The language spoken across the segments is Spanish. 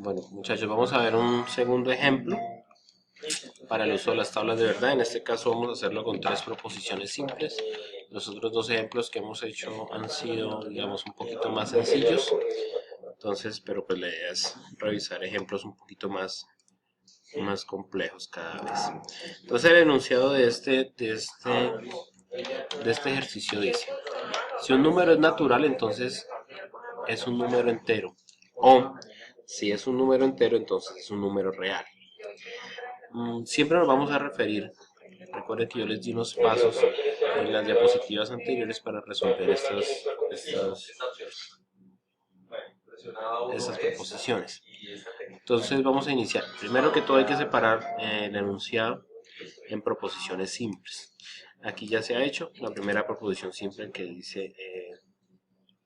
Bueno, muchachos, vamos a ver un segundo ejemplo para el uso de las tablas de verdad. En este caso vamos a hacerlo con tres proposiciones simples. Los otros dos ejemplos que hemos hecho han sido, digamos, un poquito más sencillos. Entonces, pero pues la idea es revisar ejemplos un poquito más complejos cada vez. Entonces el enunciado de este ejercicio dice, si un número es natural, entonces es un número entero. O si es un número entero, entonces es un número real. Siempre nos vamos a referir, recuerden que yo les di unos pasos en las diapositivas anteriores para resolver estas proposiciones. Entonces vamos a iniciar. Primero que todo hay que separar el enunciado en proposiciones simples. Aquí ya se ha hecho la primera proposición simple que dice,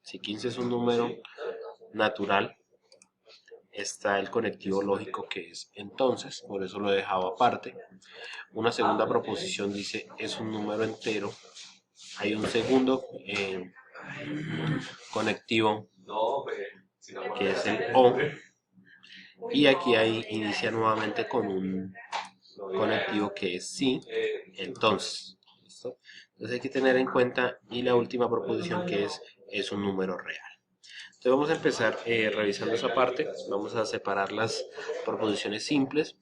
si 15 es un número natural, está el conectivo lógico que es entonces, por eso lo he dejado aparte. Una segunda proposición dice, es un número entero. Hay un segundo conectivo que es el O. Y aquí inicia nuevamente con un conectivo que es sí, entonces. ¿Listo? Entonces hay que tener en cuenta, y la última proposición que es un número real. Entonces vamos a empezar revisando esa parte. Vamos a separar las proposiciones simples.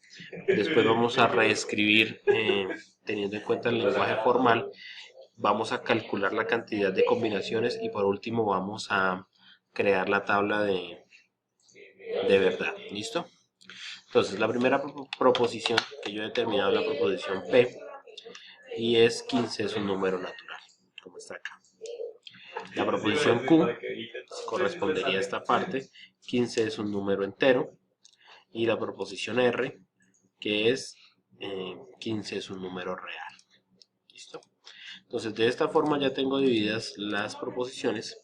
Después vamos a reescribir teniendo en cuenta el lenguaje formal. Vamos a calcular la cantidad de combinaciones y por último vamos a crear la tabla de verdad. ¿Listo? Entonces la primera proposición que yo he determinado es la proposición P y es 15 es un número natural, como está acá. La proposición Q correspondería a esta parte, 15 es un número entero, y la proposición R, que es 15 es un número real. ¿Listo? Entonces de esta forma ya tengo divididas las proposiciones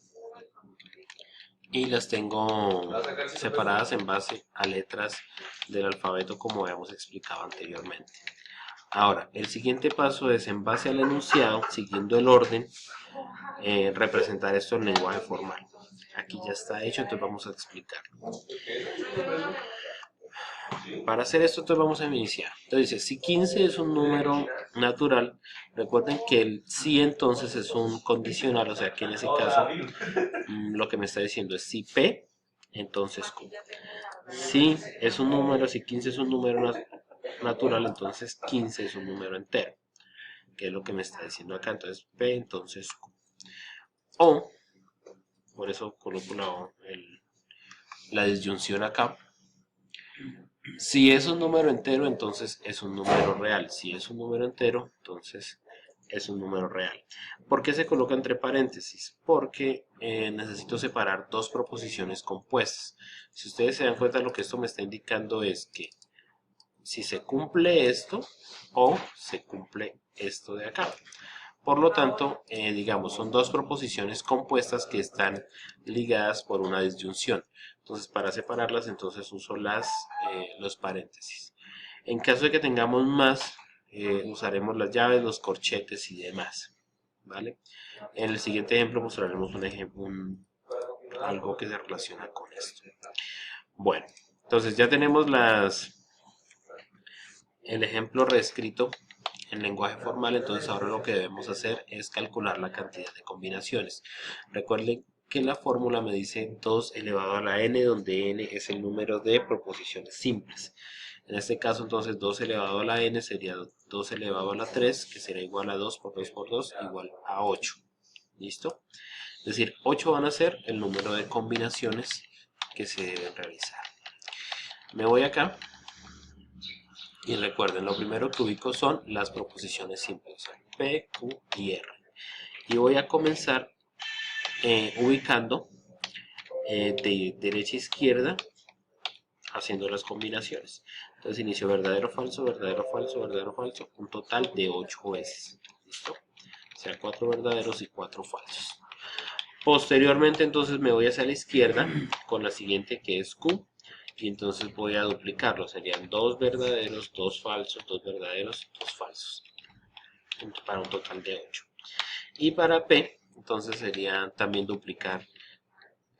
y las tengo separadas en base a letras del alfabeto como habíamos explicado anteriormente. Ahora, el siguiente paso es en base al enunciado, siguiendo el orden, representar esto en lenguaje formal. Aquí ya está hecho, entonces vamos a explicarlo. Para hacer esto, entonces vamos a iniciar. Entonces dice, si 15 es un número natural, recuerden que el si entonces es un condicional, o sea que en ese caso lo que me está diciendo es si P, entonces Q. Si es un número, si 15 es un número natural, entonces 15 es un número entero, que es lo que me está diciendo acá. Entonces P, entonces Q. O, por eso coloco la disyunción acá. Si es un número entero, entonces es un número real. Si es un número entero, entonces es un número real. ¿Por qué se coloca entre paréntesis? Porque necesito separar dos proposiciones compuestas. Si ustedes se dan cuenta, lo que esto me está indicando es que si se cumple esto o se cumple esto de acá. Por lo tanto, digamos, son dos proposiciones compuestas que están ligadas por una disyunción. Entonces, para separarlas, entonces uso los paréntesis. En caso de que tengamos más, usaremos las llaves, los corchetes y demás. ¿Vale? En el siguiente ejemplo mostraremos un ejemplo, algo que se relaciona con esto. Bueno, entonces ya tenemos el ejemplo reescrito en lenguaje formal, entonces ahora lo que debemos hacer es calcular la cantidad de combinaciones. Recuerden que la fórmula me dice 2 elevado a la n, donde n es el número de proposiciones simples. En este caso entonces 2 elevado a la n sería 2 elevado a la 3, que será igual a 2 por 2 por 2, igual a 8. ¿Listo? Es decir, 8 van a ser el número de combinaciones que se deben realizar. Me voy acá. Y recuerden, lo primero que ubico son las proposiciones simples, P, Q y R. Y voy a comenzar ubicando de derecha a izquierda, haciendo las combinaciones. Entonces inicio verdadero, falso, verdadero, falso, verdadero, falso, un total de 8 veces. ¿Listo? O sea, 4 verdaderos y 4 falsos. Posteriormente entonces me voy hacia la izquierda con la siguiente que es Q. Y entonces voy a duplicarlo, serían 2 verdaderos, 2 falsos, 2 verdaderos, 2 falsos, para un total de 8. Y para P, entonces sería también duplicar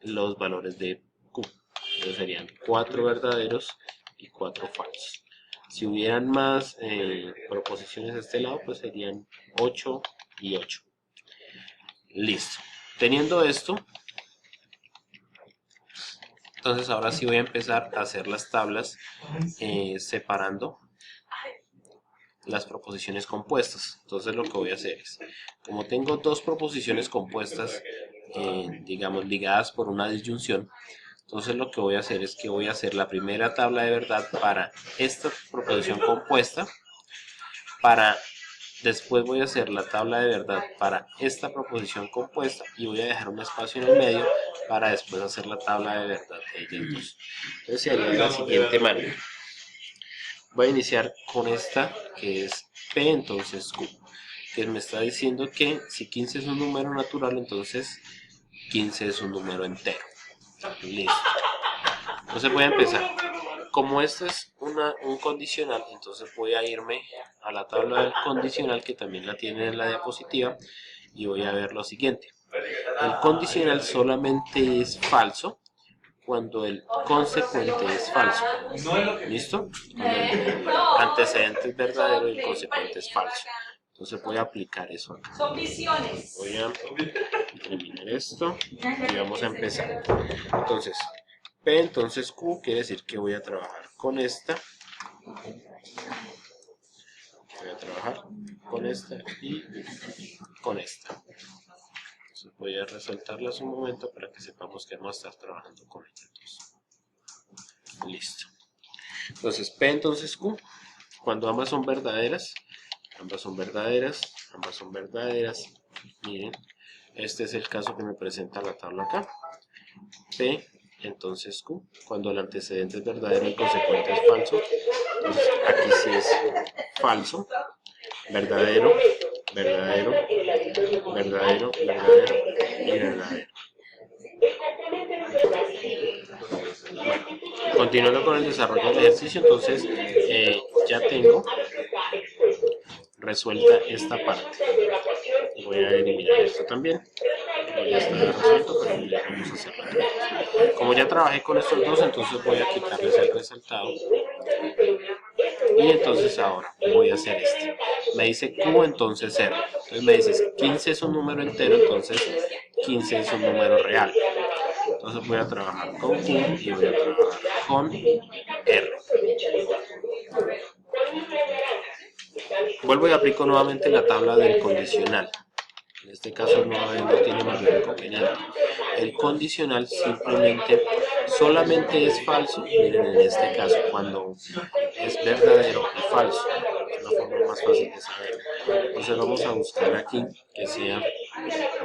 los valores de Q. Entonces serían 4 verdaderos y 4 falsos. Si hubieran más proposiciones de este lado, pues serían 8 y 8. Listo. Teniendo esto, entonces ahora sí voy a empezar a hacer las tablas separando las proposiciones compuestas. Entonces lo que voy a hacer es, como tengo dos proposiciones compuestas, digamos, ligadas por una disyunción, entonces lo que voy a hacer es que voy a hacer la primera tabla de verdad para esta proposición compuesta, después voy a hacer la tabla de verdad para esta proposición compuesta y voy a dejar un espacio en el medio para después hacer la tabla de verdad de ellas dos. Entonces se haría de la siguiente manera. Voy a iniciar con esta que es P, entonces Q, que me está diciendo que si 15 es un número natural, entonces 15 es un número entero. Listo. Entonces voy a empezar. Como este es un condicional, entonces voy a irme a la tabla del condicional, que también la tiene en la diapositiva, y voy a ver lo siguiente. El condicional solamente es falso cuando el consecuente es falso. ¿Listo? Cuando el antecedente es verdadero y el consecuente es falso. Entonces voy a aplicar eso acá. Voy a eliminar esto y vamos a empezar. Entonces, P, entonces Q, quiere decir que voy a trabajar con esta. Voy a trabajar con esta y con esta. Entonces voy a resaltarlas un momento para que sepamos que vamos a estar trabajando con ellas dos. Listo. Entonces P, entonces Q, cuando ambas son verdaderas, ambas son verdaderas, ambas son verdaderas. Miren, este es el caso que me presenta la tabla acá. P, entonces Q, cuando el antecedente es verdadero y el consecuente es falso. Entonces aquí sí es falso, verdadero, verdadero, verdadero, verdadero y verdadero. Bueno, continuando con el desarrollo del ejercicio, entonces ya tengo resuelta esta parte. Voy a eliminar esto también. Ya está resuelto, pero ya vamos a hacerlo. Como ya trabajé con estos dos, entonces voy a quitarles el resaltado. Y entonces ahora voy a hacer este. Me dice Q, entonces 0. Entonces me dice 15 es un número entero, entonces 15 es un número real. Entonces voy a trabajar con Q y voy a trabajar con R. Vuelvo y aplico nuevamente la tabla del condicional. En este caso no tiene mayor inconveniente. El condicional simplemente solamente es falso, miren, en este caso, cuando es verdadero y falso. Es la forma más fácil de saber. Entonces vamos a buscar aquí que sea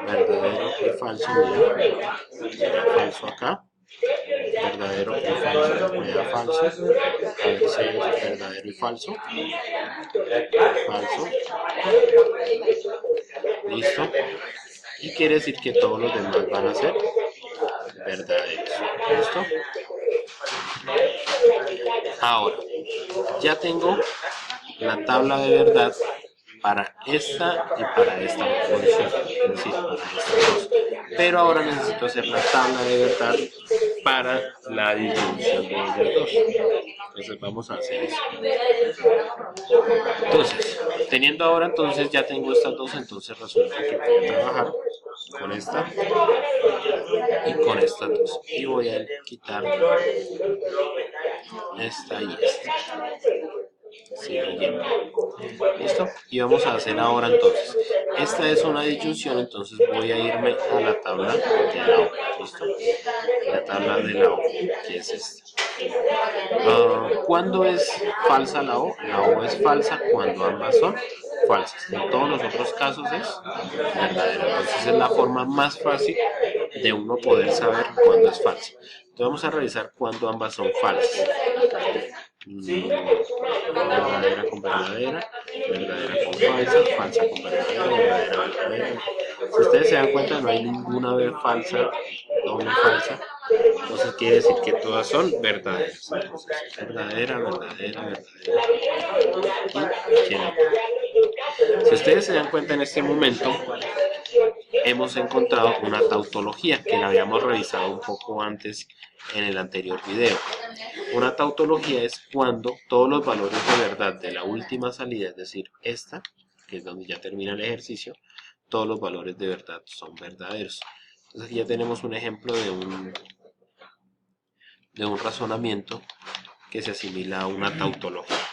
verdadero y falso. Mira, será falso acá. Verdadero y falso. Voy a falso. A ver si es verdadero y falso. Falso. Listo. Y quiere decir que todos los demás van a ser verdaderos. ¿Listo? Ahora, ya tengo la tabla de verdad para esta y para esta proposición, es decir, para estas dos. Pero ahora necesito hacer la tabla de verdad para la disyunción de ellas dos. Entonces vamos a hacer eso. Entonces, teniendo ahora, entonces ya tengo estas dos, entonces resulta que voy a trabajar con esta y con estas dos. Y voy a quitar esta y esta. ¿Listo? Y vamos a hacer ahora entonces. Esta es una disyunción, entonces voy a irme a la tabla de la O. ¿Listo? La tabla de la O, que es esta. ¿Cuándo es falsa la O? La O es falsa cuando ambas son falsas. En todos los otros casos es verdadera. Entonces es la forma más fácil de uno poder saber cuándo es falsa. Entonces vamos a revisar cuándo ambas son falsas. Verdadera con verdadera, verdadera con falsa, falsa con verdadera, verdadera, verdadera. Si ustedes se dan cuenta, no hay ninguna vez falsa, doble falsa. Entonces quiere decir que todas son verdaderas. Entonces, verdadera, verdadera, verdadera. Y si ustedes se dan cuenta en este momento, hemos encontrado una tautología que la habíamos revisado un poco antes en el anterior video. Una tautología es cuando todos los valores de verdad de la última salida, es decir, esta, que es donde ya termina el ejercicio, todos los valores de verdad son verdaderos. Entonces aquí ya tenemos un ejemplo de un razonamiento que se asimila a una tautología.